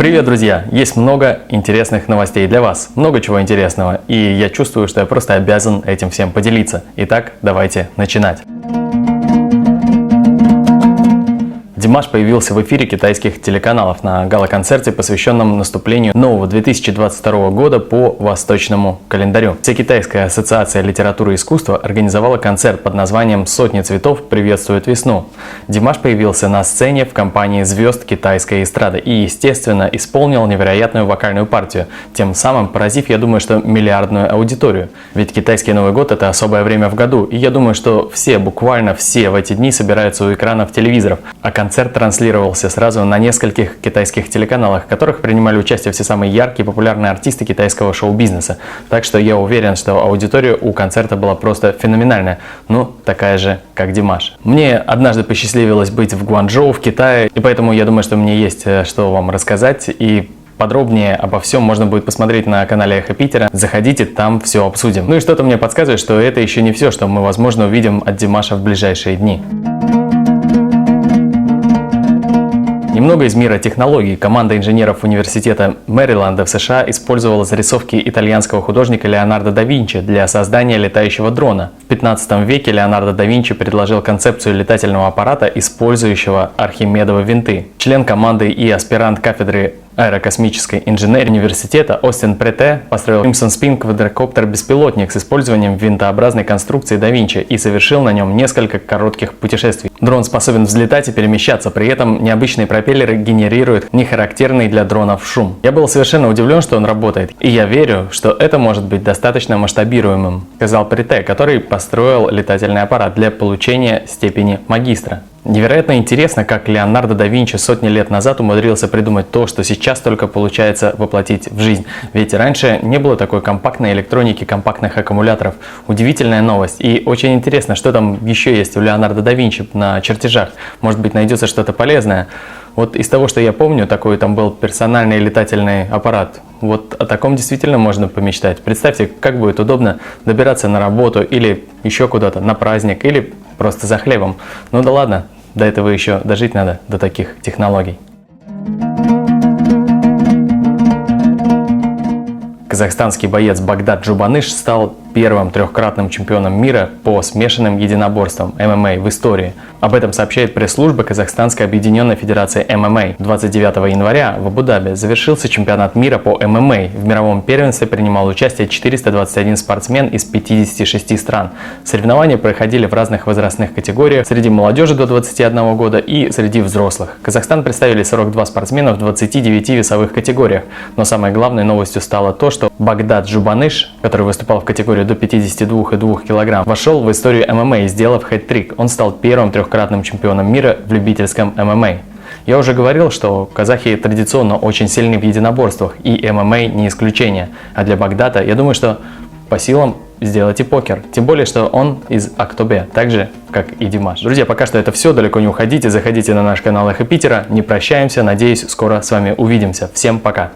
Привет, друзья! Есть много интересных новостей для вас, много чего интересного, и я чувствую, что я просто обязан этим всем поделиться. Итак, давайте начинать. Димаш появился в эфире китайских телеканалов на гала-концерте, посвященном наступлению нового 2022 года по восточному календарю. Всекитайская ассоциация литературы и искусства организовала концерт под названием «Сотни цветов приветствуют весну». Димаш появился на сцене в компании звезд китайской эстрады и, естественно, исполнил невероятную вокальную партию, тем самым поразив, я думаю, что миллиардную аудиторию. Ведь китайский Новый год – это особое время в году, и я думаю, что все, буквально все в эти дни собираются у экранов телевизоров, а концерт транслировался сразу на нескольких китайских телеканалах, в которых принимали участие все самые яркие и популярные артисты китайского шоу-бизнеса. Так что я уверен, что аудитория у концерта была просто феноменальная, ну, такая же, как Димаш. Мне однажды посчастливилось быть в Гуанчжоу, в Китае, и поэтому я думаю, что мне есть что вам рассказать, и подробнее обо всем можно будет посмотреть на канале Эхо Питера. Заходите, там все обсудим. Ну и что-то мне подсказывает, что это еще не все, что мы, возможно, увидим от Димаша в ближайшие дни. Немного из мира технологий. Команда инженеров университета Мэриленда в США использовала зарисовки итальянского художника Леонардо да Винчи для создания летающего дрона. В 15 веке Леонардо да Винчи предложил концепцию летательного аппарата, использующего архимедовы винты. Член команды и аспирант кафедры аэрокосмической инженерии университета Остин Прете построил Crimson Spin квадрокоптер-беспилотник с использованием винтообразной конструкции да Винчи и совершил на нем несколько коротких путешествий. Дрон способен взлетать и перемещаться, при этом необычные пропеллеры генерируют нехарактерный для дронов шум. Я был совершенно удивлен, что он работает, и я верю, что это может быть достаточно масштабируемым, сказал Прете, который построил летательный аппарат для получения степени магистра. Невероятно интересно, как Леонардо да Винчи сотни лет назад умудрился придумать то, что сейчас только получается воплотить в жизнь. Ведь раньше не было такой компактной электроники, компактных аккумуляторов. Удивительная новость. И очень интересно, что там еще есть у Леонардо да Винчи на чертежах. Может быть, найдется что-то полезное. Вот из того, что я помню, такой там был персональный летательный аппарат. Вот о таком действительно можно помечтать. Представьте, как будет удобно добираться на работу или еще куда-то, на праздник, или просто за хлебом. Ну да ладно, до этого еще дожить надо, до таких технологий. Казахстанский боец Багдад Джубаныш стал первым трехкратным чемпионом мира по смешанным единоборствам ММА в истории. Об этом сообщает пресс-служба Казахстанской объединенной федерации ММА. 29 января в Абу-Даби завершился чемпионат мира по ММА. В мировом первенстве принимал участие 421 спортсмен из 56 стран. Соревнования проходили в разных возрастных категориях, среди молодежи до 21 года и среди взрослых. Казахстан представили 42 спортсмена в 29 весовых категориях. Но самой главной новостью стало то, что Багдад Джубаныш, который выступал в категории до 52,2 кг, вошел в историю ММА, сделав хэт-трик. Он стал первым трехкратным чемпионом мира в любительском ММА. Я уже говорил, что казахи традиционно очень сильны в единоборствах, и ММА не исключение. А для Багдада, я думаю, что по силам сделать и покер. Тем более, что он из Актобе, так же, как и Димаш. Друзья, пока что это все. Далеко не уходите. Заходите на наш канал Эхо Питера. Не прощаемся. Надеюсь, скоро с вами увидимся. Всем пока.